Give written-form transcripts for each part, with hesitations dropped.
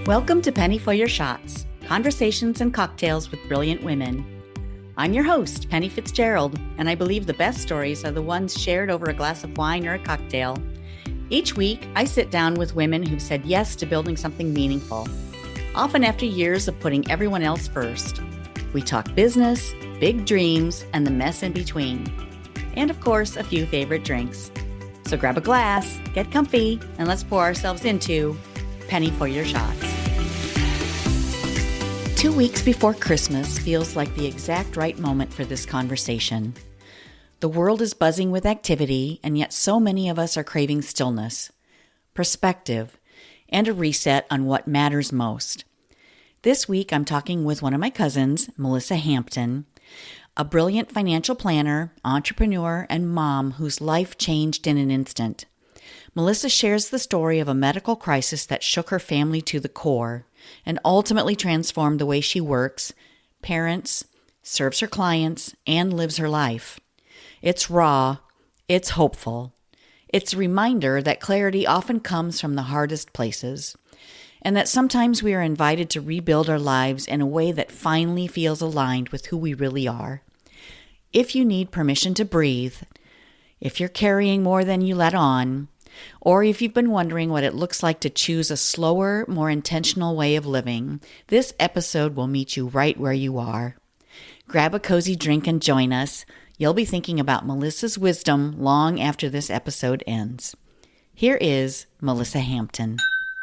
Welcome to Penny for Your Shots, conversations and cocktails with brilliant women. I'm your host, Penny Fitzgerald, and I believe the best stories are the ones shared over a glass of wine or a cocktail. Each week, I sit down with women who've said yes to building something meaningful, often after years of putting everyone else first. We talk business, big dreams, and the mess in between. And of course, a few favorite drinks. So grab a glass, get comfy, and let's pour ourselves into Penny for Your Shots. 2 weeks before Christmas feels like the exact right moment for this conversation. The world is buzzing with activity, and yet so many of us are craving stillness, perspective, and a reset on what matters most. This week, I'm talking with one of my cousins, Melissa Hampton, a brilliant financial planner, entrepreneur, and mom whose life changed in an instant. Melissa shares the story of a medical crisis that shook her family to the core and ultimately transformed the way she works, parents, serves her clients, and lives her life. It's raw, it's hopeful. It's a reminder that clarity often comes from the hardest places, and that sometimes we are invited to rebuild our lives in a way that finally feels aligned with who we really are. If you need permission to breathe, if you're carrying more than you let on, or if you've been wondering what it looks like to choose a slower, more intentional way of living, this episode will meet you right where you are. Grab a cozy drink and join us. You'll be thinking about Melissa's wisdom long after this episode ends. Here is Melissa Hampton.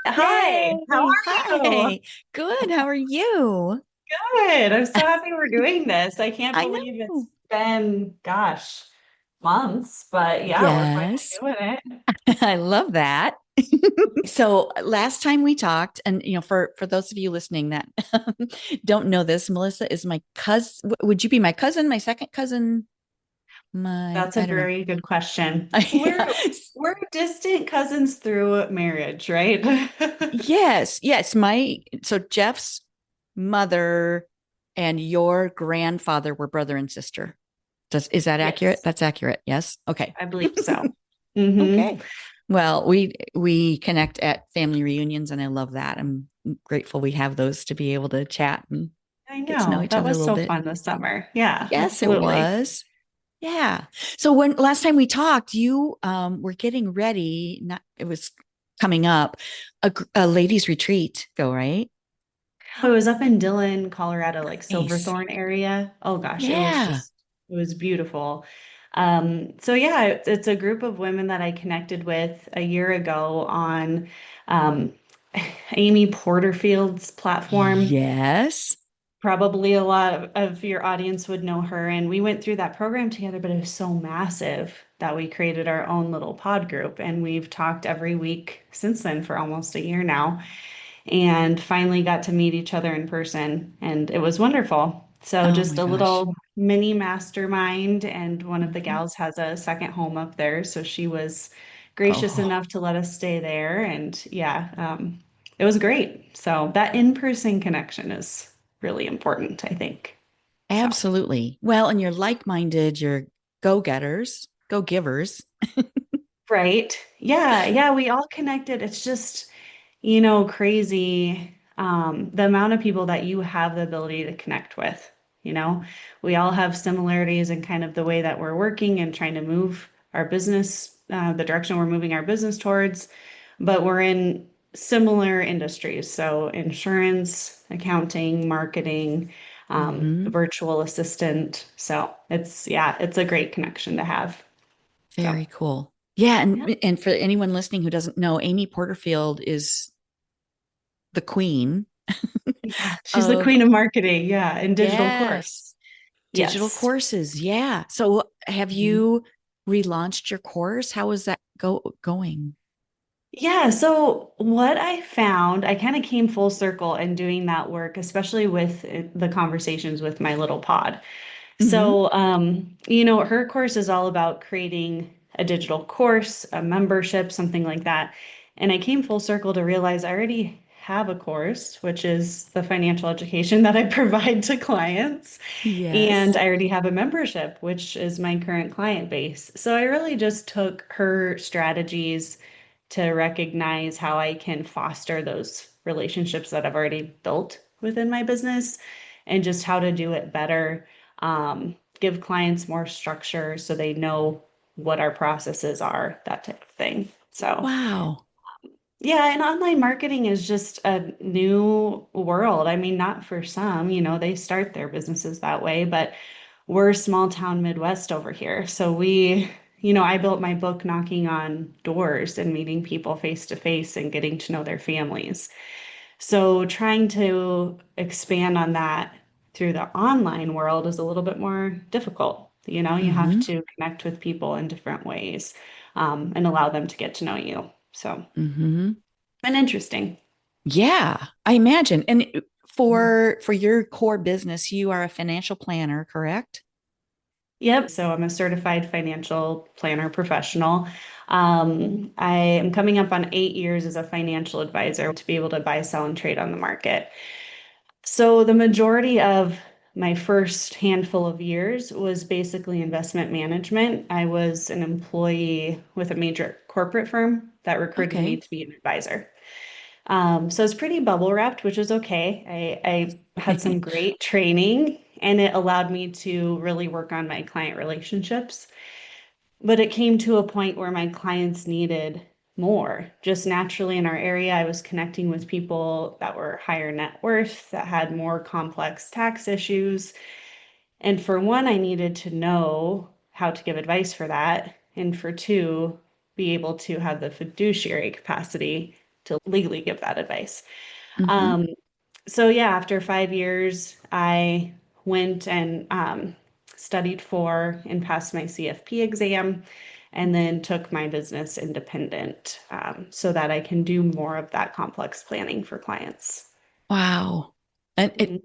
Hi, how are Hi. you? Good. How are you? Good. I'm so happy we're doing this. I can't I believe it's know. been, gosh, months, but yeah, we're finally Yes. doing it. I love that. So last time we talked, and for those of you listening that don't know this, Melissa is my cousin. Would you be my cousin, my second cousin? That's a I don't know. very good question. Yeah. We're distant cousins through marriage, right? Yes. So Jeff's mother and your grandfather were brother and sister. Is that accurate? Yes, That's accurate. Yes. Okay. I believe so. Hmm. Okay. Well, we connect at family reunions, and I love that. I'm grateful we have those to be able to chat and I get to know know. each That other a was little so bit. fun this summer. Yeah, Yes, it absolutely. was. Yeah. So when last time we talked, you were getting ready. Not it was coming up a ladies' retreat. Go right. Oh, it was up in Dillon, Colorado, like Nice. Silverthorne area. Oh gosh, Yeah. it was beautiful. So yeah, it's a group of women that I connected with a year ago on um, Amy Porterfield's platform. Yes. Probably a lot of your audience would know her. And we went through that program together, but it was so massive that we created our own little pod group. And we've talked every week since then for almost a year now, and finally got to meet each other in person, and it was wonderful. So Oh just my a gosh. little mini mastermind, and one of the Mhm. gals has a second home up there, so she was gracious Oh, enough to let us stay there, and yeah, it was great. So that in-person connection is really important, I think. So, absolutely. Well, and you're like-minded, you're go-getters, go-givers. right. Yeah, we all connected. It's just, crazy, the amount of people that you have the ability to connect with. You know, we all have similarities in kind of the way that we're working and trying to move our business, the direction we're moving our business towards, but we're in similar industries. So insurance, accounting, marketing, Hmm. virtual assistant. So yeah, it's a great connection to have. So. Very cool. Yeah, Yeah. and for anyone listening who doesn't know, Amy Porterfield is the queen Yeah, she's the of queen of marketing. Yeah, and digital yes, course. digital Yes. courses. Yeah. So have Mhm. you relaunched your course? How is that going? Yeah, so what I found, I kind of came full circle in doing that work, especially with the conversations with my little pod. Hmm. So, her course is all about creating a digital course, a membership, something like that. And I came full circle to realize I already have a course, which is the financial education that I provide to clients. And Yes. I already have a membership, which is my current client base. So I really just took her strategies to recognize how I can foster those relationships that I've already built within my business and just how to do it better. Give clients more structure so they know what our processes are, that type of thing. So, Wow. yeah, and online marketing is just a new world. I mean, not for some, they start their businesses that way, but we're small town Midwest over here. So I built my book knocking on doors and meeting people face to face and getting to know their families. So trying to expand on that through the online world is a little bit more difficult. You have Mm-hmm. to connect with people in different ways, and allow them to get to know you. So, Mm-hmm. been interesting. Yeah, I imagine. And for your core business, you are a financial planner, correct? Yep. So I'm a certified financial planner professional. I am coming up on 8 years as a financial advisor to be able to buy, sell, and trade on the market. So the majority of my first handful of years was basically investment management. I was an employee with a major corporate firm that recruited me Okay. to be an advisor. So it's pretty bubble wrapped, which is okay. I had some great training and it allowed me to really work on my client relationships. But it came to a point where my clients needed more. Just naturally in our area, I was connecting with people that were higher net worth, that had more complex tax issues. And for one, I needed to know how to give advice for that. And for two, be able to have the fiduciary capacity to legally give that advice. Mm-hmm. Um, so yeah, after 5 years, I went and studied for and passed my CFP exam, and then took my business independent, so that I can do more of that complex planning for clients. Wow. And Mhm.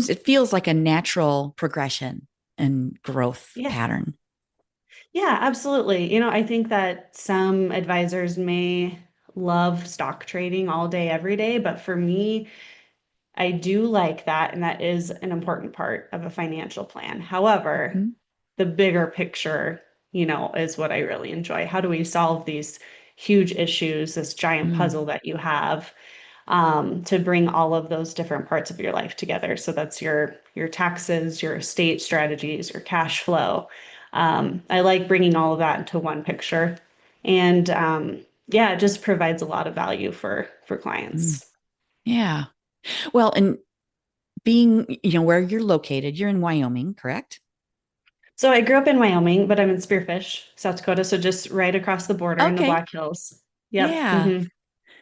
it feels like a natural progression and growth Yeah, pattern. yeah, absolutely. I think that some advisors may love stock trading all day, every day, but for me, I do like that, and that is an important part of a financial plan. However, Mhm. the bigger picture, is what I really enjoy. How do we solve these huge issues, this giant Mm. puzzle that you have, to bring all of those different parts of your life together? So that's your taxes, your estate strategies, your cash flow. I like bringing all of that into one picture, and yeah, it just provides a lot of value for Mm. clients. Yeah. Well, and being, where you're located, you're in Wyoming, correct? So I grew up in Wyoming, but I'm in Spearfish, South Dakota, so just right across the border in the Okay. Black Hills. Yep. Yeah.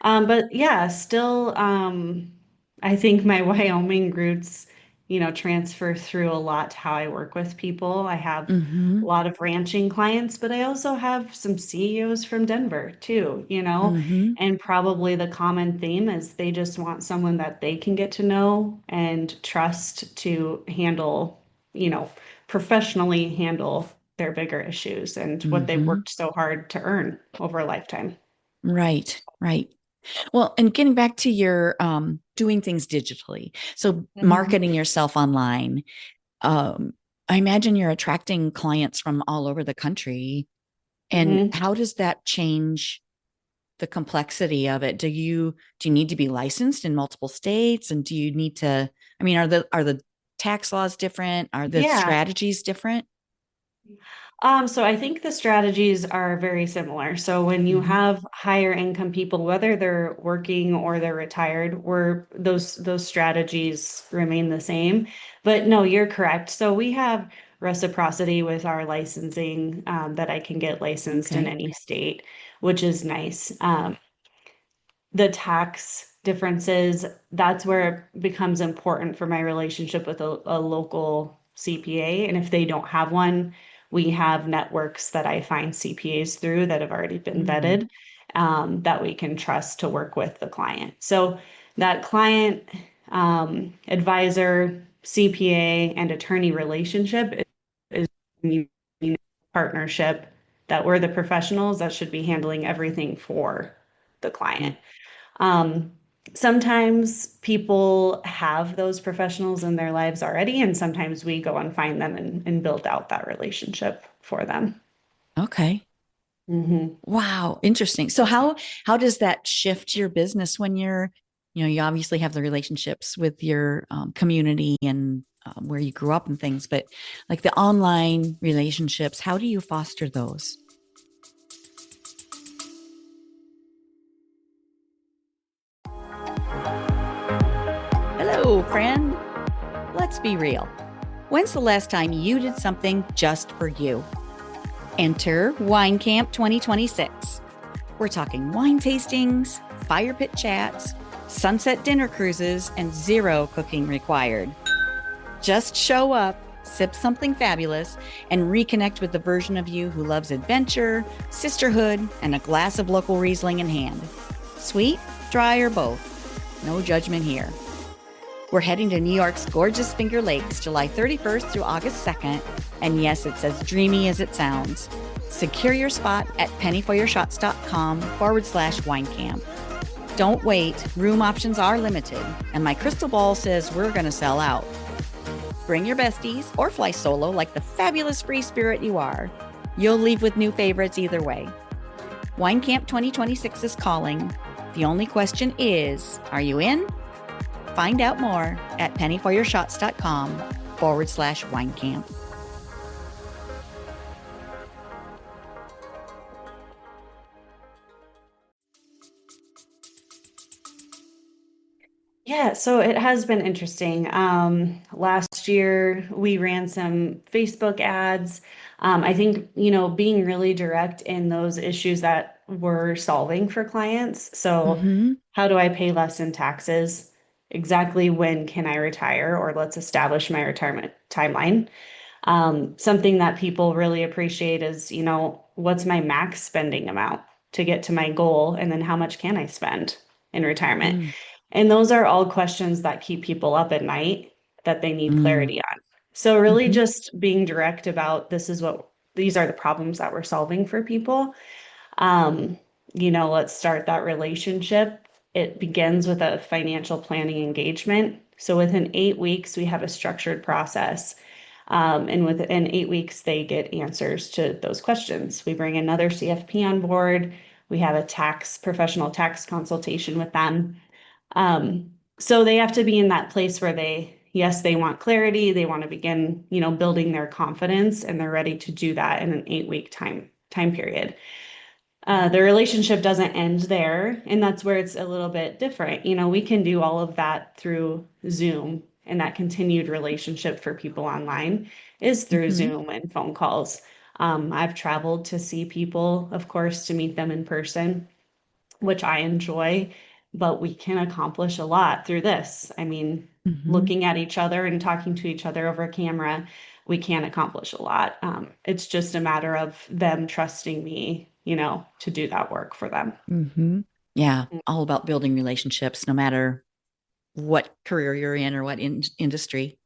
But yeah, still, I think my Wyoming roots, transfer through a lot to how I work with people. I have a Mm-hmm. lot of ranching clients, but I also have some CEOs from Denver too, Mm-hmm. and probably the common theme is they just want someone that they can get to know and trust to handle, you know, professionally handle their bigger issues and what they've Mm-hmm. worked so hard to earn over a lifetime. Right. Right. Well, and getting back to your doing things digitally. So Mhm. marketing yourself online. Um, I imagine you're attracting clients from all over the country. And Mhm. how does that change the complexity of it? Do you need to be licensed in multiple states? And do you need to, I mean, are the tax laws different? Are the Yeah. strategies different? So I think the strategies are very similar. So when you Mm-hmm. have higher income people, whether they're working or they're retired, where those strategies remain the same. But no, you're correct. So we have reciprocity with our licensing, that I can get licensed in Okay. any state, which is nice. The tax differences, that's where it becomes important for my relationship with a local CPA. And if they don't have one, we have networks that I find CPAs through that have already been Mm-hmm. vetted, that we can trust to work with the client. So that client, advisor, CPA, and attorney relationship is a partnership that we're the professionals that should be handling everything for the client. Um, Sometimes people have those professionals in their lives already, and sometimes we go and find them and build out that relationship for them. Okay. Hmm. Wow, interesting. So how does that shift your business when you obviously have the relationships with your community and where you grew up and things, but like the online relationships, how do you foster those? Hello, friend. Let's be real. When's the last time you did something just for you? Enter Wine Camp 2026. We're talking wine tastings, fire pit chats, sunset dinner cruises, and zero cooking required. Just show up, sip something fabulous, and reconnect with the version of you who loves adventure, sisterhood, and a glass of local Riesling in hand. Sweet, dry, or both. No judgment here. We're heading to New York's gorgeous Finger Lakes, July 31st through August 2nd. And yes, it's as dreamy as it sounds. Secure your spot at pennyforyourshots.com/wine camp. Don't wait, room options are limited, and my crystal ball says we're going to sell out. Bring your besties or fly solo like the fabulous free spirit you are. You'll leave with new favorites either way. Wine Camp 2026 is calling. The only question is, are you in? Find out more at pennyforyourshots.com/wine camp. Yeah, so it has been interesting. Last year we ran some Facebook ads. I think, being really direct in those issues that we're solving for clients. So, Mm-hmm. how do I pay less in taxes? Exactly when can I retire? Or let's establish my retirement timeline. Something that people really appreciate is, what's my max spending amount to get to my goal? And then how much can I spend in retirement? Mm, And those are all questions that keep people up at night that they need mm, clarity on. So really mm-hmm, just being direct about these are the problems that we're solving for people. Um, let's start that relationship. It begins with a financial planning engagement. So within 8 weeks, we have a structured process. And within 8 weeks, they get answers to those questions. We bring another CFP on board. We have a professional tax consultation with them. So they have to be in that place where yes, they want clarity. They want to begin, building their confidence, and they're ready to do that in an 8 week time period. The relationship doesn't end there, and that's where it's a little bit different. We can do all of that through Zoom, and that continued relationship for people online is through mm-hmm, Zoom and phone calls. I've traveled to see people, of course, to meet them in person, which I enjoy, but we can accomplish a lot through this. I mean, mm-hmm, looking at each other and talking to each other over camera, we can accomplish a lot. It's just a matter of them trusting me, to do that work for them. mm-hmm. Yeah, all about building relationships, no matter what career you're in or what industry.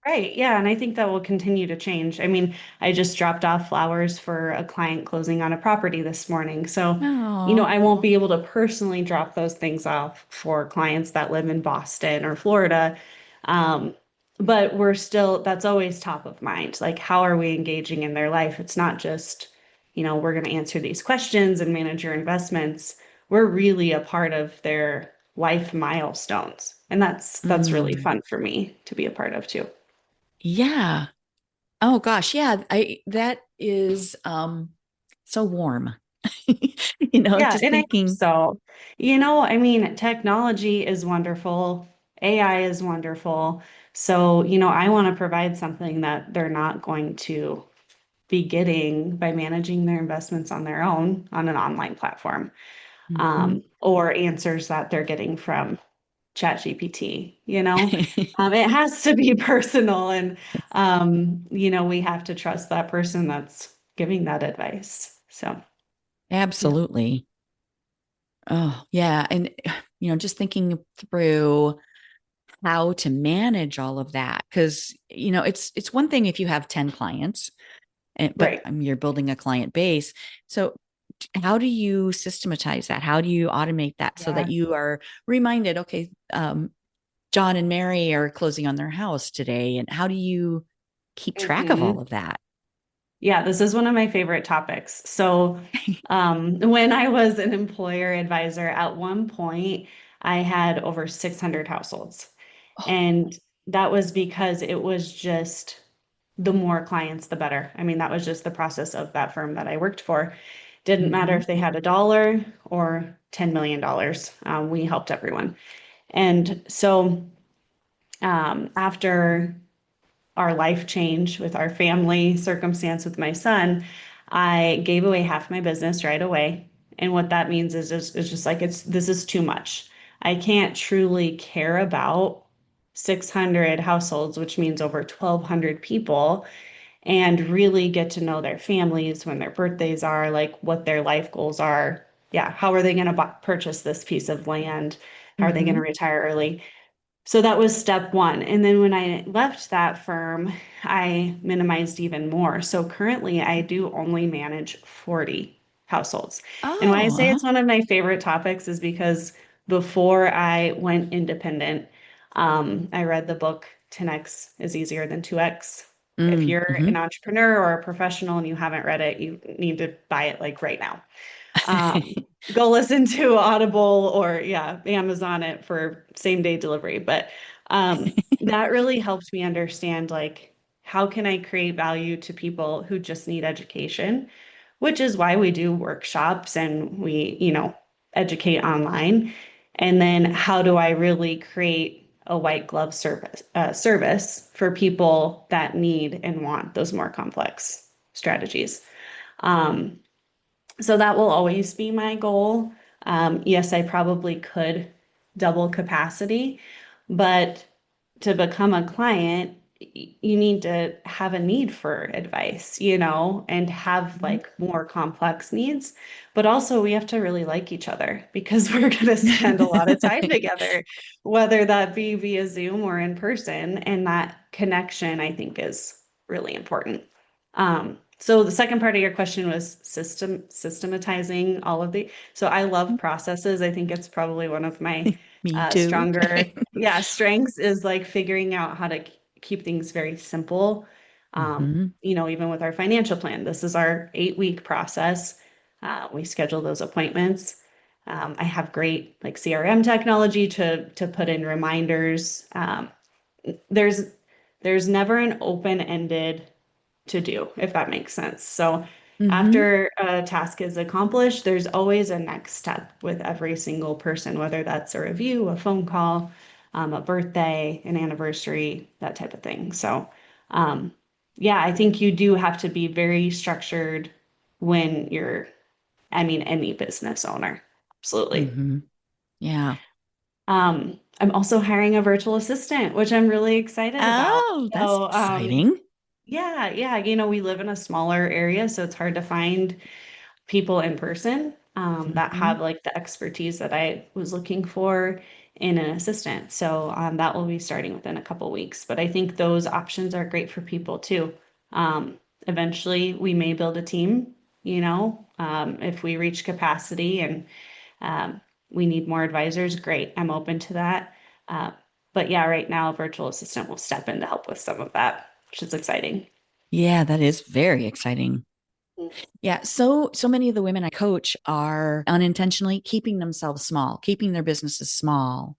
Right. Yeah. And I think that will continue to change. I mean, I just dropped off flowers for a client closing on a property this morning. So, Oh, I won't be able to personally drop those things off for clients that live in Boston or Florida. Um, but that's always top of mind. Like, how are we engaging in their life? It's not just, we're going to answer these questions and manage your investments. We're really a part of their life milestones. And that's really mm, fun for me to be a part of too. yeah. Oh gosh, yeah. I that is so warm. Yeah, Just and I hope thinking, so. I mean, technology is wonderful, AI is wonderful. So, I want to provide something that they're not going to be getting by managing their investments on their own on an online platform, mhm. or answers that they're getting from ChatGPT. It has to be personal, and we have to trust that person that's giving that advice. So, yeah. Absolutely. Oh, yeah. And, just thinking through how to manage all of that. Cause, it's one thing if you have 10 clients, but Right. you're building a client base. So, how do you systematize that? How do you automate that so that Yeah. you are reminded, okay, John and Mary are closing on their house today? And how do you keep track of Mhm. all of that? Yeah, this is one of my favorite topics. So, when I was an employer advisor, at one point, I had over 600 households. Oh, And that was because it was just the more clients, the better. I mean, that was just the process of that firm that I worked for. Didn't matter hmm if they had $1 or $10 million. We helped everyone. And so, after our life change with our family circumstance with my son, I gave away half my business right away. And what that means is just like this is too much. I can't truly care about 600 households, which means over 1,200 people, and really get to know their families, when their birthdays are, like what their life goals are. Yeah, how are they going to purchase this piece of land? How are they going to hmm retire early? So that was step one. And then when I left that firm, I minimized even more. So currently, I do only manage 40 households. And why I say Oh, it's one of my favorite topics is because before I went independent, I read the book 10x is easier than 2x. If you're mm-hmm. an entrepreneur or a professional and you haven't read it, you need to buy it like right now. Um, Go listen to Audible or yeah, Amazon it for same day delivery. But that really helped me understand like how can I create value to people who just need education, which is why we do workshops and we, educate online. And then how do I really create a white glove service for people that need and want those more complex strategies. Um, so that will always be my goal. Yes, I probably could double capacity, but to become a client, you need to have a need for advice, and have like more complex needs. But also, we have to really like each other because we're going to spend a lot of time together, whether that be via Zoom or in person. And that connection, I think, is really important. So the second part of your question was systematizing all of the. So I love processes. I think it's probably one of my Me too. stronger, yeah, strengths is like figuring out how to keep things very simple. hmm Even with our financial plan, this is our 8-week process. We schedule those appointments. I have great like CRM technology to put in reminders. There's there's never an open-ended to do, if that makes sense. So hmm after a task is accomplished, there's always a next step with every single person, whether that's a review, a phone call, a birthday, an anniversary, that type of thing. So, um, yeah, I think you do have to be very structured when you're, I mean, any business owner. Absolutely. hmm Yeah. I'm also hiring a virtual assistant, which I'm really excited about. Oh, that's So, exciting. yeah, yeah. We live in a smaller area, so it's hard to find people in person that hmm have like the expertise that I was looking for in an assistant. So that will be starting within a couple weeks. But I think those options are great for people too. Eventually, we may build a team, if we reach capacity and um, we need more advisors, great. I'm open to that. Uh, but yeah, right now, a virtual assistant will step in to help with some of that, which is exciting. Yeah, that is very exciting. Yeah, so many of the women I coach are unintentionally keeping themselves small, keeping their businesses small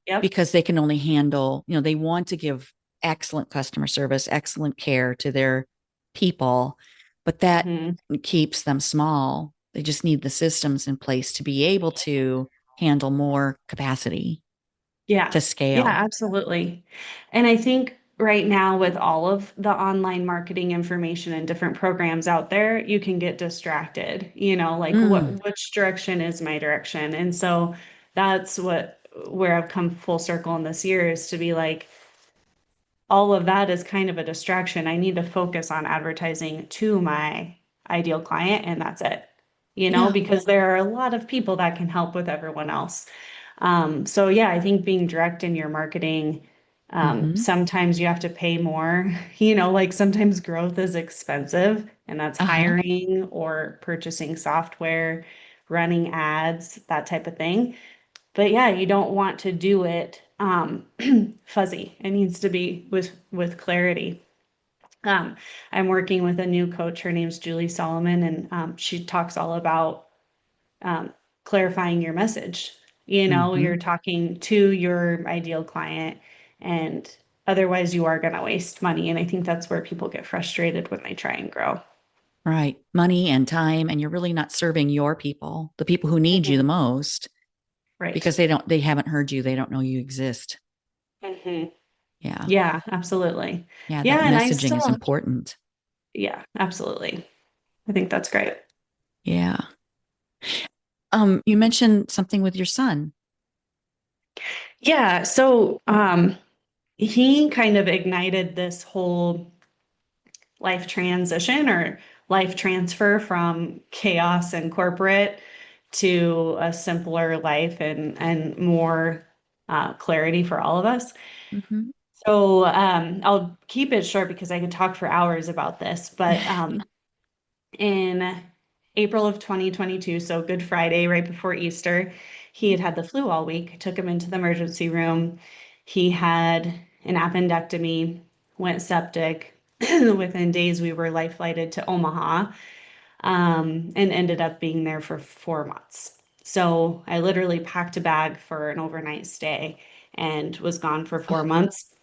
Yep. because they can only handle, they want to give excellent customer service, excellent care to their people, but that hmm keeps them small. They just need the systems in place to be able to handle more capacity Yeah. to Yeah, scale. absolutely. And I think right now, with all of the online marketing information and different programs out there, you can get distracted, like Mm, which direction is my direction? And so that's where I've come full circle in this year is to be like, all of that is kind of a distraction. I need to focus on advertising to my ideal client, and that's it, yeah. because there are a lot of people that can help with everyone else. So, yeah, I think being direct in your marketing, hmm sometimes you have to pay more, like sometimes growth is expensive, and that's Uh-huh. hiring or purchasing software, running ads, that type of thing. But yeah, you don't want to do it fuzzy. It needs to be with clarity. Um, I'm working with a new coach. Her name's Julie Solomon, and she talks all about um, clarifying your message. You know, you're Mm-hmm. talking to your ideal client, and otherwise you are going to waste money. And I think that's where people get frustrated when they try and grow. Right. Money and time, and you're really not serving your people, the people who need you the Mhm. most, Right. because they haven't heard you. They don't know you exist. hmm Yeah. Yeah, absolutely. Yeah. That Yeah, and I messaging is still, important. yeah, absolutely. I think that's great. Yeah. You mentioned something with your son. Yeah, so he kind of ignited this whole life transition or life transfer from chaos and corporate to a simpler life and more clarity for all of us. Mm-hmm. So I'll keep it short because I could talk for hours about this, but in April of 2022, so Good Friday, right before Easter, he had the flu all week. I took him into the emergency room. He had an appendectomy, went septic. Within days, we were life flighted to Omaha, and ended up being there for 4 months. So I literally packed a bag for an overnight stay and was gone for four Oh, months.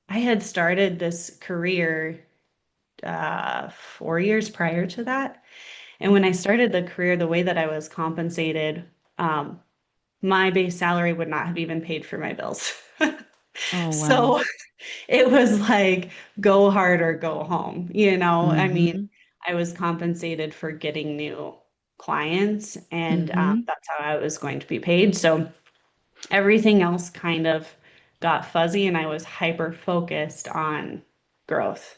I had started this career 4 years prior to that. And when I started the career, the way that I was compensated, um, my base salary would not have even paid for my bills. oh, wow. So it was like go hard or go home, you know? I mean, Mm-hmm. I was compensated for getting new clients, and Mm-hmm. that's how I was going to be paid. So everything else kind of got fuzzy, and I was hyper focused on growth.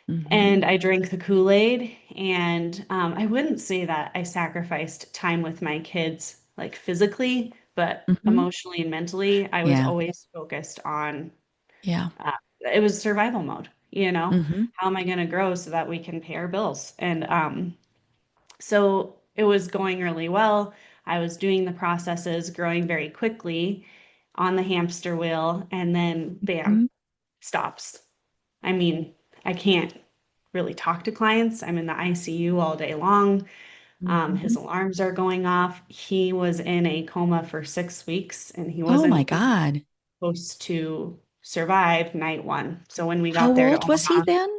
Mm-hmm. And I drank the Kool-Aid, and I wouldn't say that I sacrificed time with my kids, like physically, but Mm-hmm. emotionally and mentally, I was Yeah. always focused on Yeah. uh, it was survival mode, you know? Mm-hmm. How am I going to grow so that we can pay our bills? And so it was going really well. I was doing the processes, growing very quickly on the hamster wheel, and then bam, Mm-hmm. stops. I mean, I can't really talk to clients. I'm in the ICU all day long. His Mm-hmm. alarms are going off. He was in a coma for 6 weeks, and he Oh my wasn't even God. supposed to survive night one. So when we How got there to old was he Omaha, then?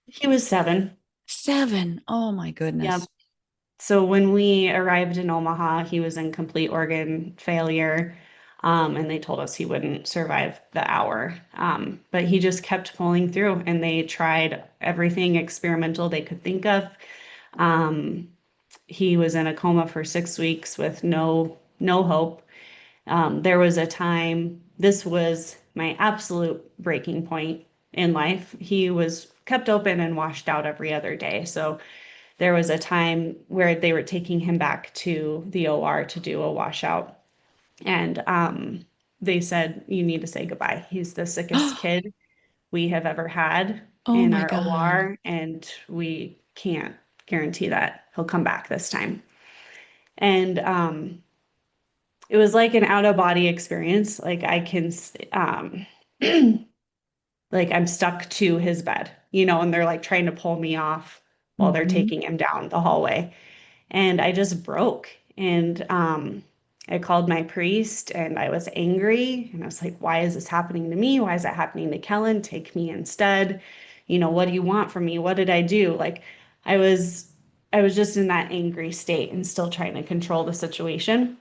he was 7. 7. Oh my Yeah. goodness. So when we arrived in Omaha, he was in complete organ failure. And they told us he wouldn't survive the hour. But he just kept pulling through, and they tried everything experimental they could think of. Um, he was in a coma for 6 weeks with no hope. There was a time, this was my absolute breaking point in life. He was kept open and washed out every other day. So there was a time where they were taking him back to the OR to do a washout. And they said, you need to say goodbye. He's the sickest kid we have ever had Oh in my our God. OR, and we can't guarantee that he'll come back this time. And it was like an out of body experience. Like I can, like I'm stuck to his bed, you know, and they're like trying to pull me off while they're Mm-hmm. taking him down the hallway. And I just broke. And I called my priest, and I was angry. And I was like, why is this happening to me? Why is that happening to Kellen? Take me instead. You know, what do you want from me? What did I do? Like I was I was just in that angry state and still trying to control the situation.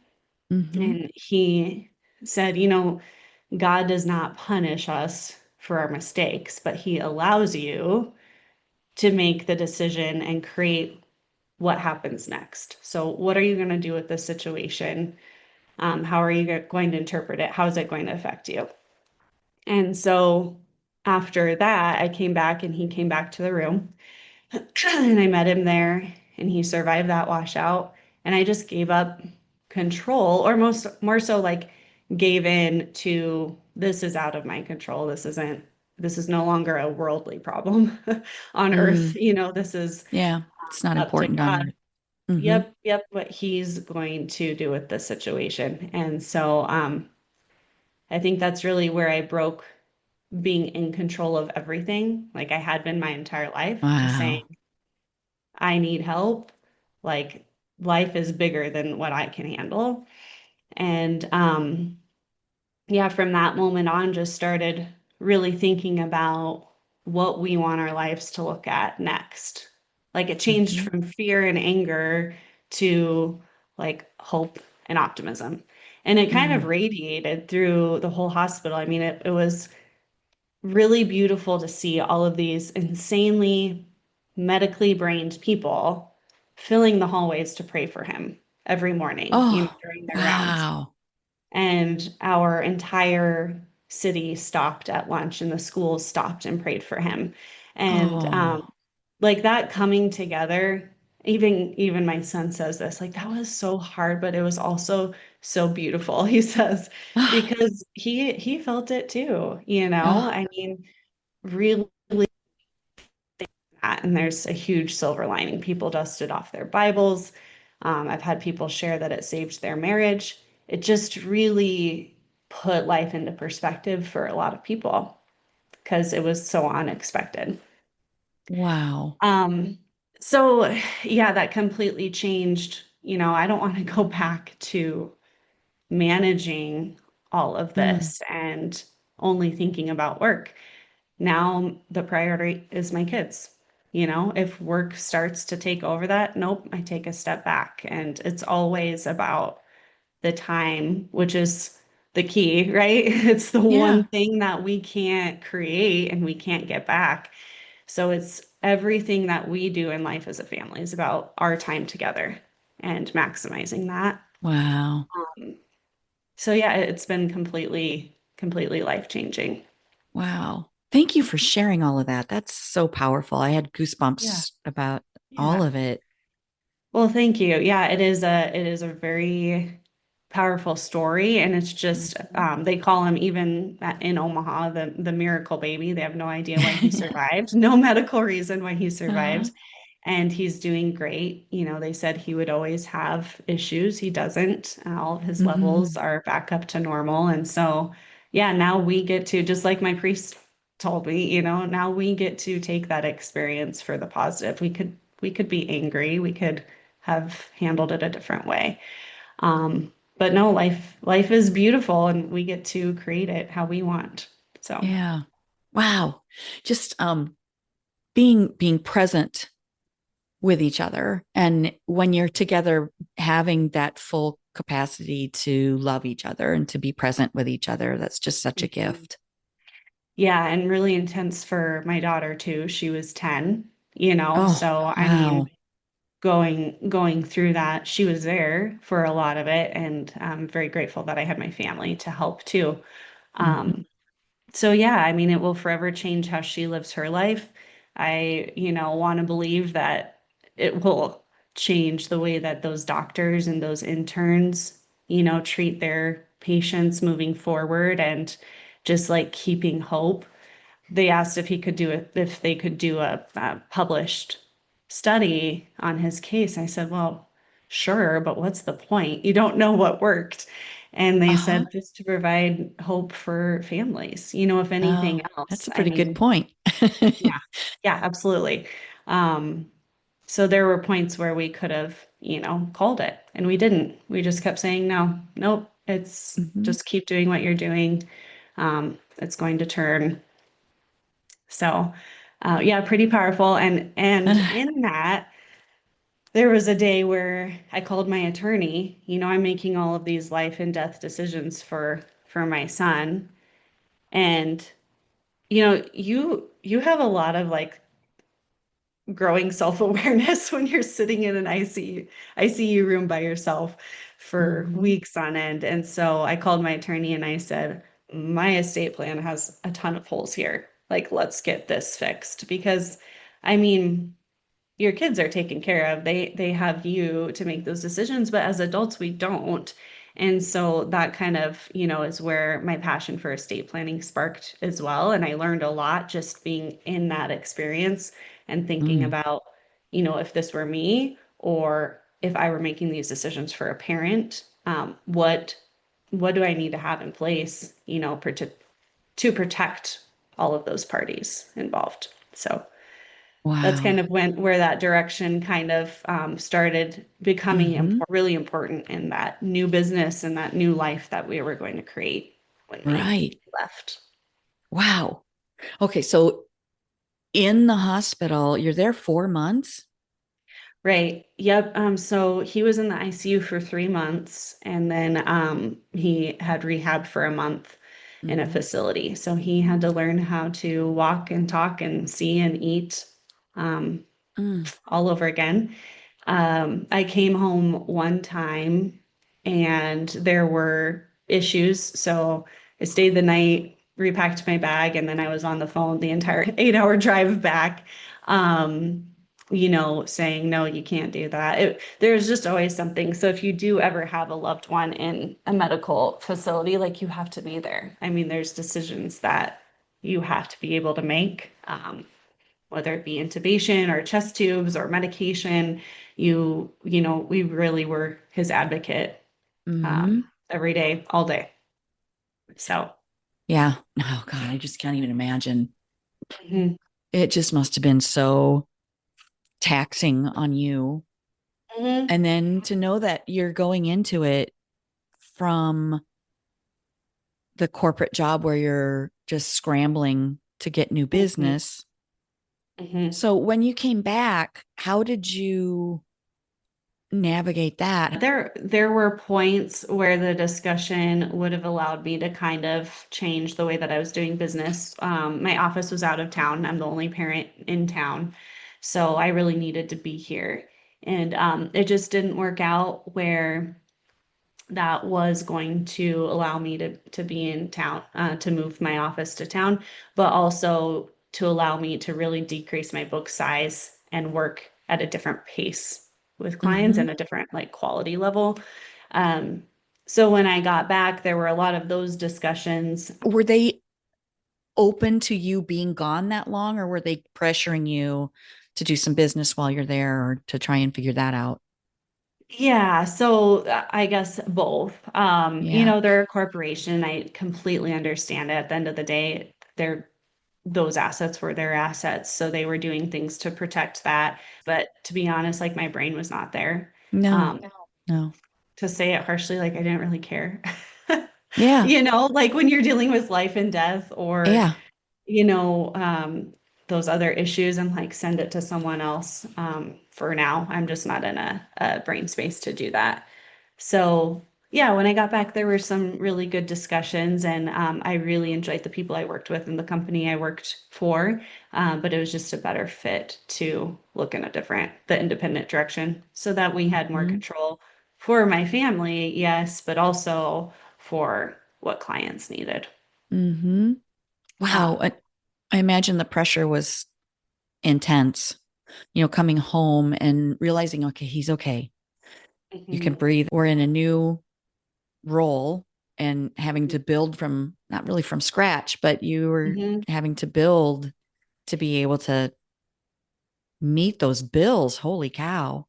Mm-hmm. And he said, you know, God does not punish us for our mistakes, but he allows you to make the decision and create what happens next. So, what are you going to do with this situation? How are you going to interpret it? How is it going to affect you? And so, after that, I came back, and he came back to the room, and I met him there, and he survived that washout. And I just gave up control, or most more so like gave in to this is out of my control. This is no longer a worldly problem on earth. Mm. You know, this is Yeah. It's not up to important on God. earth. Mm-hmm. Yep, what he's going to do with this situation. And so I think that's really where I broke being in control of everything, like I had been my entire life, to saying, Wow. I need help. Like life is bigger than what I can handle. And yeah, from that moment on, just started really thinking about what we want our lives to look at next. Like it changed Hmm. from fear and anger to like hope and optimism. And it kind of Mm. radiated through the whole hospital. I mean, it was really beautiful to see all of these insanely medically brained people filling the hallways to pray for him every morning, Oh, during their rounds. wow. And our entire city stopped at lunch and the schools stopped and prayed for him. And Oh. like that coming together, even my son says this, like that was so hard, but it was also so beautiful, he says, because he felt it too, Oh, I mean, really that. And there's a huge silver lining. People dusted off their Bibles. I've had people share that it saved their marriage. It just really put life into perspective for a lot of people because it was so unexpected. wow. Um, so yeah, that completely changed. I don't want to go back to managing all of Mm. this and only thinking about work. Now the priority is my kids. If work starts to take over that, nope, I take a step back. And it's always about the time, which is the key, right? It's the one Yeah. thing that we can't create and we can't get back. So it's everything that we do in life as a family is about our time together and maximizing that. Wow. So yeah, it's been completely life changing. Wow. Thank you for sharing all of that. That's so powerful. I had Yeah. goosebumps about all Yeah. of it. Well, thank you. Yeah, it is a very powerful story, and it's just Mhm. they call him even in Omaha the miracle baby. They have no idea why he survived, no medical reason why he Uh, survived, and he's doing great. They said he would always have issues. He doesn't. All of his levels mhm. are back up to normal, and so yeah, now we get to, just like my priest told me, now we get to take that experience for the positive. We could be angry. We could have handled it a different way. But no, life is beautiful and we get to create it how we want. So Yeah. Wow. Just being present with each other, and when you're together, having that full capacity to love each other and to be present with each other, that's just such a mhm. gift. Yeah, and really intense for my daughter too. She was 10, Oh, so I wow. mean, going through that, she was there for a lot of it, and I'm very grateful that I had my family to help too. Mhm. Um, So yeah, I mean, it will forever change how she lives her life. I, want to believe that it will change the way that those doctors and those interns, treat their patients moving forward and just like keeping hope. They asked if they could do a published study on his case. I said, well, sure, but what's the point? You don't know what worked. And they Uh-huh. said just to provide hope for families, if anything Oh, that's else. a I pretty good mean, point. yeah, yeah, absolutely. Um, so there were points where we could have, called it and we didn't. We just kept saying, no, nope, it's Mhm. just keep doing what you're doing. It's going to turn. So, yeah, pretty powerful. And in that, there was a day where I called my attorney. I'm making all of these life and death decisions for my son, and you have a lot of like growing self-awareness when you're sitting in an ICU room by yourself for Mhm. weeks on end. And so I called my attorney and I said, my estate plan has a ton of holes here. Like, let's get this fixed because I mean, your kids are taken care of. They have you to make those decisions, but as adults we don't. And so that kind of, is where my passion for estate planning sparked as well. And I learned a lot just being in that experience and thinking Mm. about, if this were me or if I were making these decisions for a parent, what do I need to have in place, to protect all of those parties involved. So that's kind Wow. of where that direction kind of started becoming Mm-hmm. really important in that new business and that new life that we were going to create when we Right. left. Wow. Okay. So in the hospital, you're there 4 months? Right. Yep. So he was in the ICU for 3 months, and then he had rehab for a month in a Mm-hmm. facility. So he had to learn how to walk and talk and see and eat um, Mm. all over again. I came home one time and there were issues. So I stayed the night, repacked my bag, and then I was on the phone the entire 8 hour drive back, um, saying, no, you can't do that. There's just always something. So if you do ever have a loved one in a medical facility, like you have to be there. I mean, there's decisions that you have to be able to make. Whether it be intubation or chest tubes or medication, we really were his advocate Mm-hmm. every day, all day. So, Yeah. Oh God, I just can't even imagine. mhm, It just must have been so taxing on you. mhm, And then to know that you're going into it from the corporate job where you're just scrambling to get new mhm, business. mhm. So when you came back, how did you navigate that? There were points where the discussion would have allowed me to kind of change the way that I was doing business. My office was out of town. I'm the only parent in town, so I really needed to be here. And it just didn't work out where that was going to allow me to be in town, to move my office to town, but also to allow me to really decrease my book size and work at a different pace with clients Mm-hmm. and a different like quality level. Um, so when I got back, there were a lot of those discussions. Were they open to you being gone that long, or were they pressuring you to do some business while you're there or to try and figure that out? Yeah, so I guess both. Yeah. They're a corporation. I completely understand it. At the end of the day, those assets were their assets. So they were doing things to protect that. But to be honest, like my brain was not there. No, Um, no. to say it harshly, like I didn't really care. Yeah. Like when you're dealing with life and death or, Yeah. you know, um, those other issues, and like send it to someone else. For now, I'm just not in a brain space to do that. So, yeah, when I got back, there were some really good discussions, and I really enjoyed the people I worked with and the company I worked for. But it was just a better fit to look in the independent direction so that we had more Mm-hmm. control for my family, yes, but also for what clients needed. Mm-hmm. Wow. Um, I imagine the pressure was intense, coming home and realizing, okay, he's okay. You can mhm, breathe. We're in a new role and having to build from not really from scratch, but you were mhm. having to build to be able to meet those bills. Holy cow.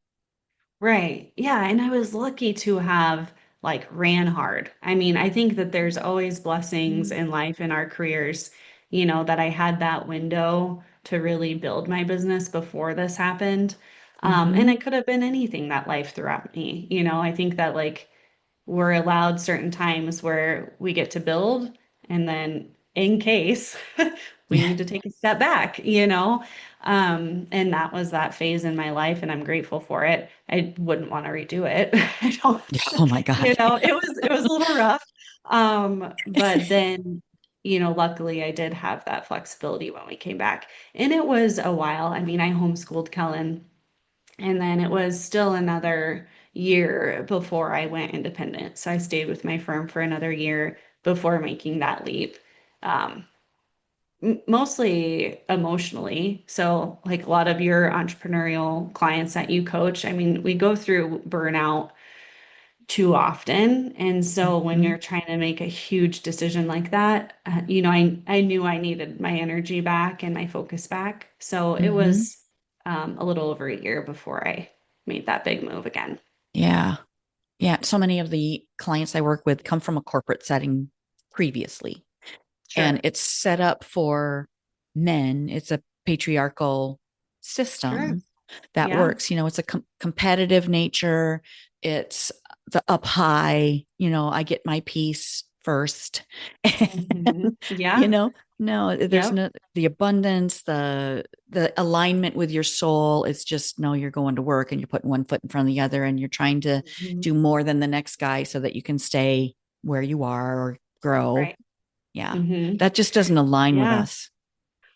Right. Yeah. And I was lucky to have like ran hard. I mean, I think that there's always blessings in life in our careers, that I had that window to really build my business before this happened. And Mm-hmm. it could have been anything that life threw at me. I think that like we're allowed certain times where we get to build, and then in case we Yeah. need to take a step back, and that was that phase in my life, and I'm grateful for it. I wouldn't want to redo it. I don't, Oh my God. it was a little rough. But then, luckily I did have that flexibility when we came back, and it was a while. I mean, I homeschooled Kellen, and then it was still another year before I went independent. So I stayed with my firm for another year before making that leap. Um, Mostly emotionally. So, like a lot of your entrepreneurial clients that you coach, I mean, we go through burnout too often. And so when Mm-hmm. you're trying to make a huge decision like that, I knew I needed my energy back and my focus back. So it Mm-hmm. was a little over a year before I made that big move again. Yeah. Yeah. So many of the clients I work with come from a corporate setting previously. and Sure. it's set up for men. It's a patriarchal Sure. system that Yeah. works. It's a competitive nature. It's the up high, I get my piece first. you Yeah. know, no, there's Yep. no the abundance, the alignment with your soul. It's just no, you're going to work and you're putting one foot in front of the other and you're trying to Mhm. do more than the next guy so that you can stay where you are or grow. Right. Yeah. hmm That just doesn't align with Yeah. us.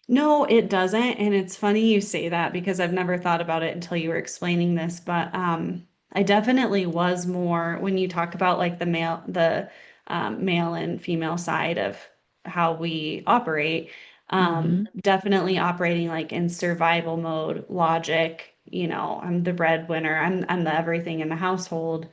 No, it doesn't. And it's funny you say that because I've never thought about it until you were explaining this. But I definitely was more when you talk about like the male and female side of how we operate, Mm-hmm. definitely operating like in survival mode, logic, I'm the breadwinner, I'm the everything in the household.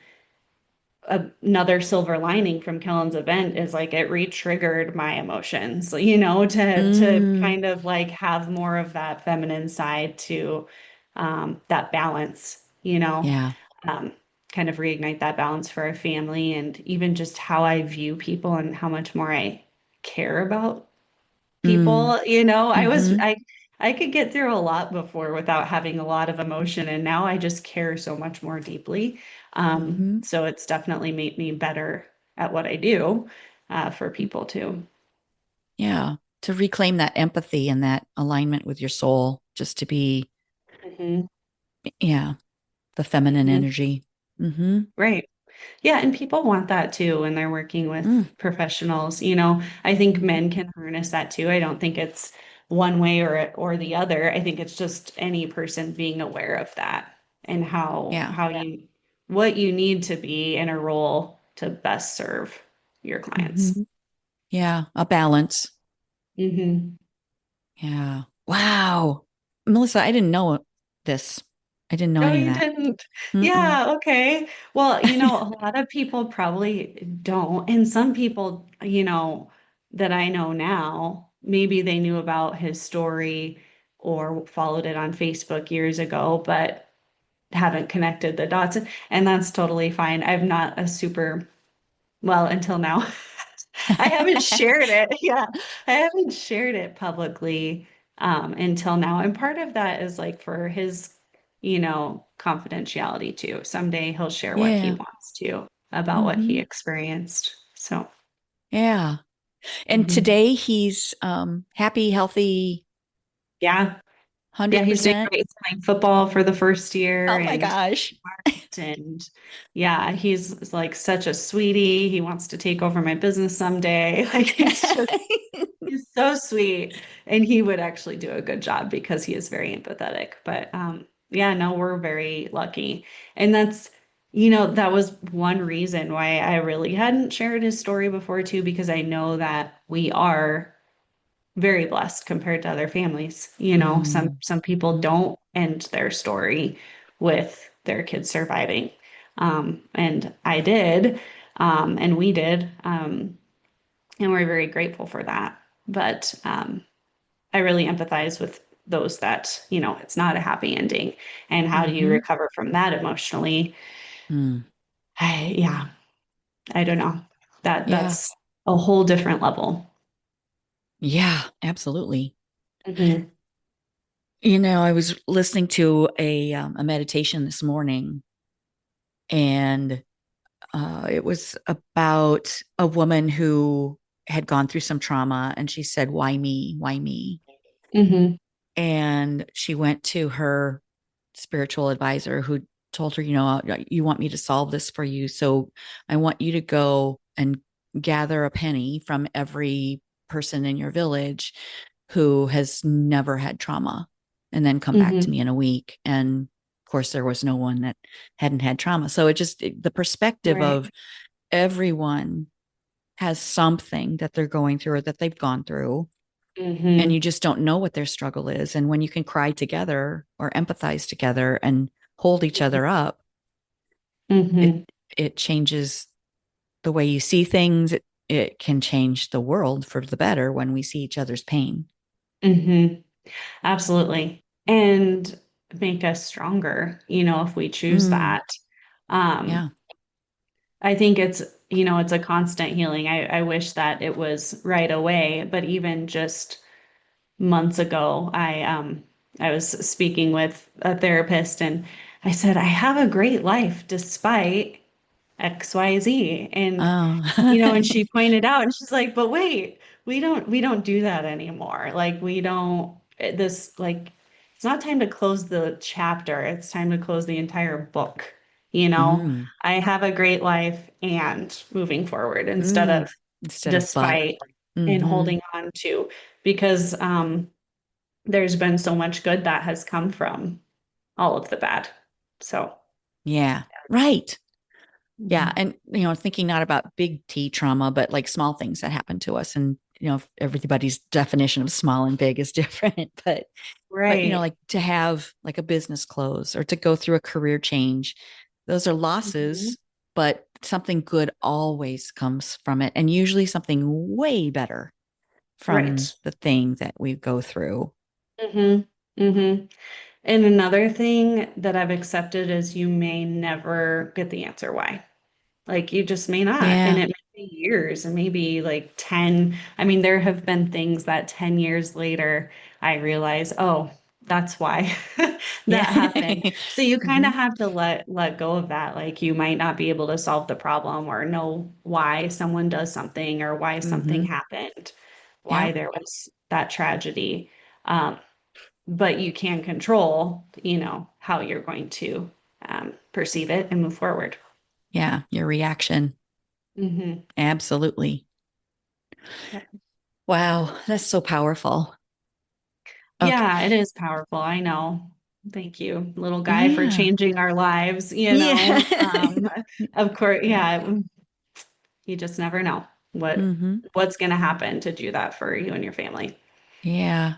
Another silver lining from Kellen's event is like it re-triggered my emotions, to Mm, kind of like have more of that feminine side to that balance, yeah. um, kind of reignite that balance for our family and even just how I view people and how much more I care about Mm, people, mm-hmm. I could get through a lot before without having a lot of emotion, and now I just care so much more deeply. Mm-hmm. So it's definitely made me better at what I do, for people too. Yeah. To reclaim that empathy and that alignment with your soul, just to be, hmm yeah, the feminine hmm energy. Mm-hmm. Right. Yeah, and people want that too when they're working with Mm, professionals. I think mm-hmm. men can harness that too. I don't think it's one way or the other. I think it's just any person being aware of that and Yeah. how you what you need to be in a role to best serve your clients. Mm-hmm. Yeah. A balance. hmm Yeah. Wow. Melissa, I didn't know this. I didn't know No, any of you that. didn't. Mm-mm. Yeah, okay. Well, a lot of people probably don't. And some people, that I know now, maybe they knew about his story or followed it on Facebook years ago, but haven't connected the dots. And that's totally fine. I'm not a super, well, until now. I haven't shared it. Yeah, I haven't shared it publicly until now. And part of that is like for his, confidentiality too. Someday he'll share what he Yeah. wants to about what he Mm-hmm. experienced. So, Yeah. And mhm. today he's happy, healthy, Yeah. Yeah, he's doing 100%. great. He's playing football for the first year Oh my gosh. and yeah, he's like such a sweetie. He wants to take over my business someday. Like he's so sweet, and he would actually do a good job because he is very empathetic. But yeah, no, we're very lucky. And that was one reason why I really hadn't shared his story before too, because I know that we are very blessed compared to other families. Mm. Some people Mhm. don't end their story with their kids surviving. And I did, and we did. And we're very grateful for that. But I really empathize with those that, it's not a happy ending. And how do you Mhm. recover from that emotionally? Mm. Yeah, I don't know. Yeah. That's a whole different level. Yeah, absolutely. hmm I was listening to a meditation this morning, and it was about a woman who had gone through some trauma, and she said, "Why me? Why me?" hmm And she went to her spiritual advisor who told her, you want me to solve this for you. So I want you to go and gather a penny from every person in your village who has never had trauma and then come back to hmm me in a week. And of course, there was no one that hadn't had trauma. So the perspective Right. of everyone has something that they're going through or that they've gone through, and you hmm just don't know what their struggle is. And when you can cry together or empathize together and hold each other up, it hmm it changes the way you see things. It can change the world for the better when we see each other's pain. hmm Absolutely. And make us stronger, if we choose Mm, that. Um, yeah. I think it's it's a constant healing. I wish that it was right away, but even just months ago, I was speaking with a therapist and I said, I have a great life despite XYZ. And Oh. she pointed out and she's like, but wait, we don't do that anymore. Like we don't this like it's not time to close the chapter. It's time to close the entire book. You know, Mm, I have a great life and moving forward instead mm. of Instead of but. despite and Mm-hmm. holding on to because there's been so much good that has come from all of the bad. So, Yeah. Right. Yeah. mhm. And, thinking not about big T trauma, but like small things that happen to us. And, everybody's definition of small and big is different. But, Right. like to have like a business close or to go through a career change, those are Mhm. losses, but something good always comes from it. And usually something way better from Right. the thing that we go through. hmm hmm And another thing that I've accepted is you may never get the answer why. Like you just may not. And Yeah. it may be years and maybe like 10. I mean, there have been things that 10 years later I realize, oh, that's why Yeah. that happened. So you kind hmm of have to let go of that. Like you might not be able to solve the problem or know why someone does something or why something hmm happened, why Yep. there was that tragedy. Um, but you can control, how you're going to perceive it and move forward. Yeah. Your reaction. hmm Absolutely. Wow. That's so powerful. Okay. Yeah, it is powerful. I know. Thank you, little guy, for Yeah. changing our lives, Yeah. Of course, Yeah. yeah, you just never know hmm what's going to happen to do that for you and your family. Yeah.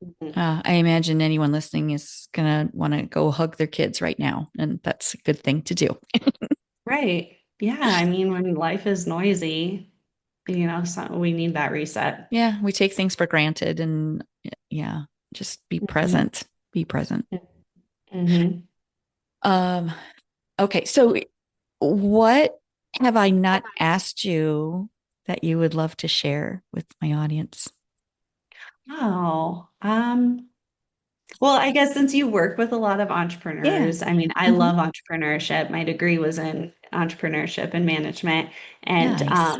Mhm. I imagine anyone listening is going to want to go hug their kids right now. And that's a good thing to do. Right. Yeah, I mean, when life is noisy, so we need that reset. Yeah. We take things for granted and yeah, just be hmm present. Be present. hmm Um, okay. So, what have I not asked you that you would love to share with my audience? Oh, well, I guess since you work with a lot of Yeah. entrepreneurs, I mean, I hmm love entrepreneurship. My degree was in entrepreneurship and management. And Nice.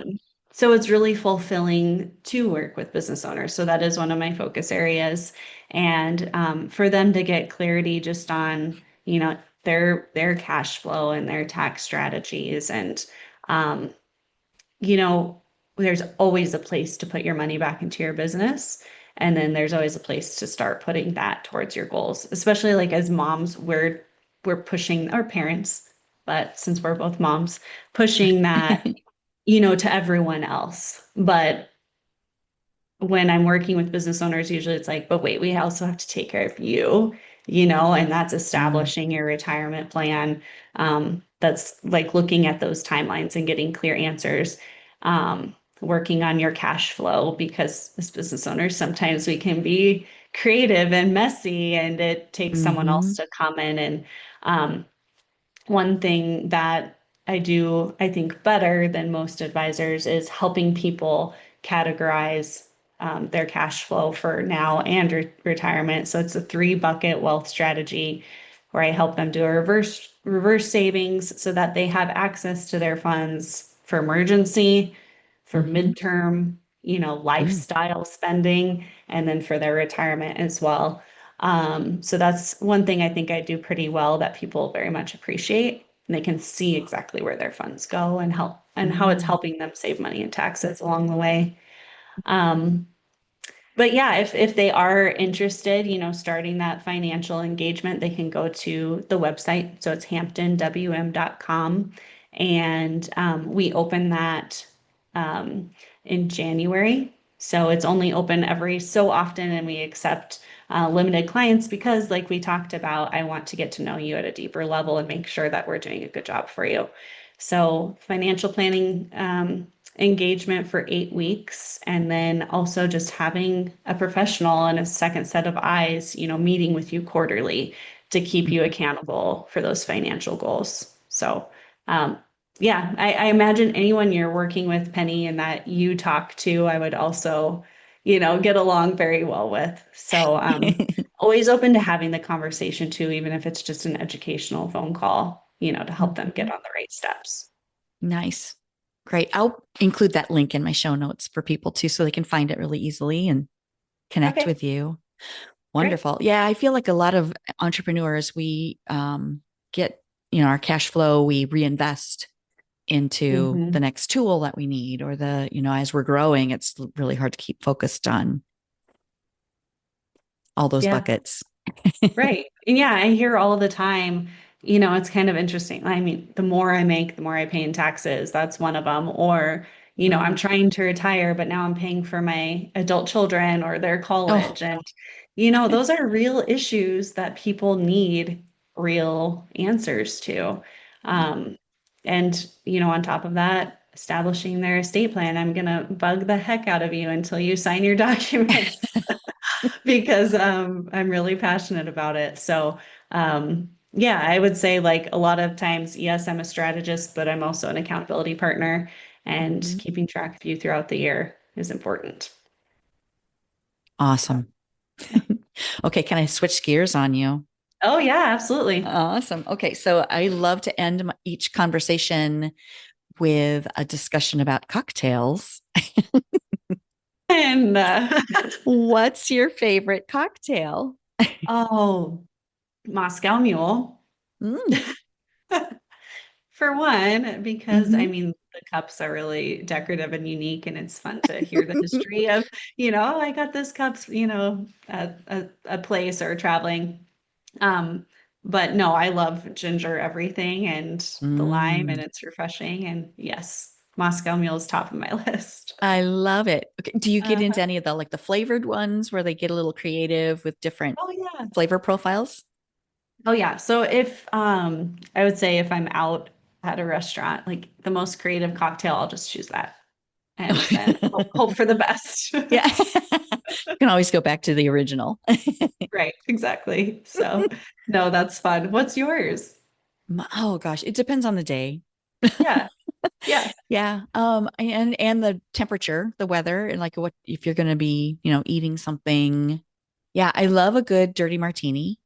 so it's really fulfilling to work with business owners. So that is one of my focus areas. And for them to get clarity just on, their cash flow and their tax strategies and um, you know, there's always a place to put your money back into your business. And then there's always a place to start putting that towards your goals, especially like as moms, we're pushing our parents, but since we're both moms, pushing that, to everyone else. But when I'm working with business owners, usually it's like, but wait, we also have to take care of you, and that's Mm, establishing your retirement plan. That's like looking at those timelines and getting clear answers. Working on your cash flow because as business owners, sometimes we can be creative and messy, and it takes someone else hmm to come in and um, one thing that I do, I think, better than most advisors is helping people categorize their cash flow for now and retirement. So it's a three bucket wealth strategy where I help them do a reverse savings so that they have access to their funds for emergency, for hmm midterm, Mm, lifestyle spending, and then for their retirement as well. So that's one thing I think I do pretty well that people very much appreciate. And they can see exactly where their funds go and help and how it's mm, helping them save money in taxes along the way. Um, but yeah, if they are interested, starting that financial engagement, they can go to the website. So it's hamptonwm.com. And we open that in January. So it's only open every so often, and we accept limited clients because, like we talked about, I want to get to know you at a deeper level and make sure that we're doing a good job for you. So, financial planning engagement for 8 weeks, and then also just having a professional and a second set of eyes, meeting with you quarterly to keep you mhm. accountable for those financial goals. So, um, yeah, I imagine anyone you're working with, Penny, and that you talk to, I would also, get along very well with. So, always open to having the conversation too, even if it's just an educational phone call, to help them get Mhm. on the right steps. Nice. Great. I'll include that link in my show notes for people too, so they can find it really easily and connect Okay, with you. great. Wonderful. Yeah, I feel like a lot of entrepreneurs, we get, our cash flow, we reinvest into the Hmm. next tool that we need, or as we're growing, it's really hard to keep focused on all those Yeah. buckets. Right. And yeah, I hear all the time, it's kind of interesting. I mean, the more I make, the more I pay in taxes. That's one of them. Or, I'm Mm. trying to retire, but now I'm paying for my adult children or their Oh, college. And, those are real issues that people need real answers to. yeah. Um, and, on top of that, establishing their estate plan, I'm going to bug the heck out of you until you sign your documents because I'm really passionate about it. So, yeah, I would say like a lot of times, yes, I'm a strategist, but I'm also an accountability partner, and Mhm. keeping track of you throughout the year is important. So, Awesome. yeah. Okay, can I switch gears on you? Oh, yeah, absolutely. Awesome. Okay, so I love to end each conversation with a discussion about cocktails. And What's your favorite cocktail? oh, Moscow Mule. Mm. For one, because I Hmm. mean, the cups are really decorative and unique, and it's fun to hear the history of, I got this cups, at a place or traveling. Um, but no, I love ginger everything and the lime, and Mm. it's refreshing. And yes, Moscow Mule is top of my list. I love it. Okay, do you get Uh, into any of the flavored ones where they get a little creative with different oh yeah. flavor profiles? Oh yeah. So if I would say if I'm out at a restaurant, like the most creative cocktail, I'll just choose that and then hope for the best. Yeah. You can always go back to the original. Right, exactly. So, no, that's fun. What's yours? Oh gosh, it depends on the day. Yeah, yeah. Yeah. And the temperature, the weather, and like what if you're going to be, eating something. Yeah, I love a good dirty martini.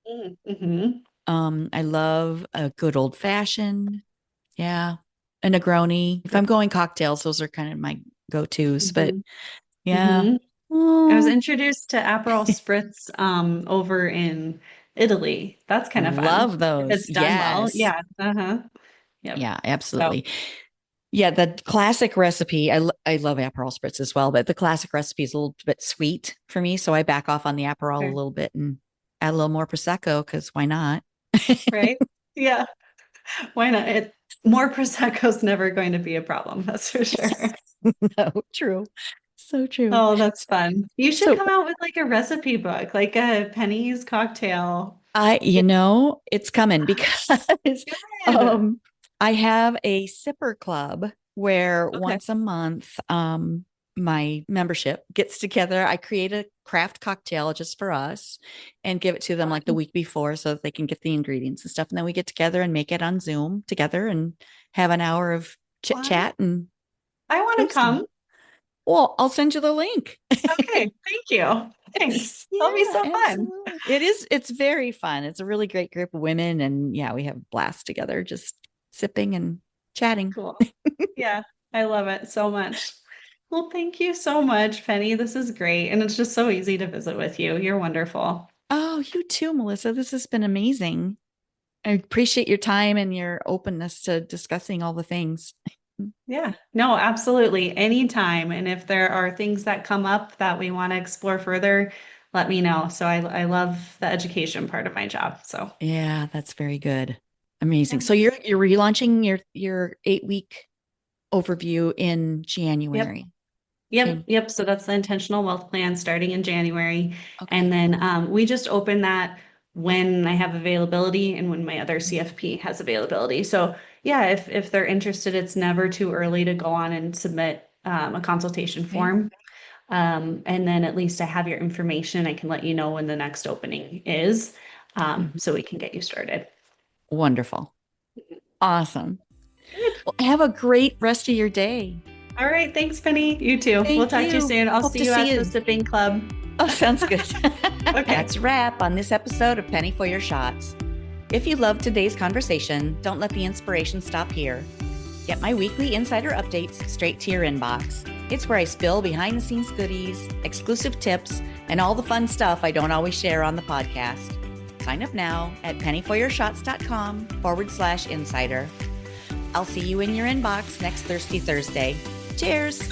Mm-hmm. I love a good old fashioned. Yeah. A Negroni. If I'm going cocktails, those are kind of my go-tos. But Mm-hmm. yeah. Mm-hmm. I was Oh, introduced to Aperol Spritz over in Italy. That's kind of fun love if those. it's done well. Yes. Yeah. Uh-huh. Yep. Yeah, So, absolutely. Yeah, the classic recipe, I love Aperol spritz as well, but the classic recipe is a little bit sweet for me. So I back off on the Aperol a sure. little bit and add a little more Prosecco because why not? Right? Yeah. Why not? More Prosecco's never going to be a problem, that's for sure. No, true. So true. Oh, that's fun. You should So come out with like a recipe book, like a Penny's cocktail. it's coming because Good. um, I have a sipper club where Okay. once a month, my membership gets together. I create a craft cocktail just for us and give it to them like the Fun. week before so that they can get the ingredients and stuff. And then we get together and make it on Zoom together and have an hour of chit Fun. chat and I want to toasting. come. Well, I'll send you the link. Okay. Thank you. Thanks. That'll be Yeah, so fun. absolutely. It's very fun. It's a really great group of women. And yeah, we have a blast together, just sipping and chatting. Cool. Yeah. I love it so much. Well, thank you so much, Penny. This is great. And it's just so easy to visit with you. You're wonderful. Oh, you too, Melissa. This has been amazing. I appreciate your time and your openness to discussing all the things. Yeah, no, absolutely. Anytime. And if there are things that come up that we want to explore further, let me know. So I love the education part of my job. So Yeah, that's very good. Amazing. yeah. So you're relaunching your 8 week overview in Yep. January. Yep. Jan- Yep. So that's the intentional wealth plan starting in January. And Okay. then we just open that when I have availability and when my other CFP has availability. So yeah, if they're interested, it's never too early to go on and submit a consultation Okay. form. And then at least I have your information. I can let you know when the next opening is, Mhm. so we can get you started. Wonderful. Awesome. Well, have a great rest of your day. All right. Thanks, Penny. You too. We'll Thank talk to you you. soon. I'll Hope see to you see at you. the sipping club. Oh, sounds good. Okay. That's a wrap on this episode of Penny for Your Shots. If you loved today's conversation, don't let the inspiration stop here. Get my weekly insider updates straight to your inbox. It's where I spill behind-the-scenes goodies, exclusive tips, and all the fun stuff I don't always share on the podcast. Sign up now at pennyforyourshots.com/insider. I'll see you in your inbox next Thirsty Thursday. Cheers!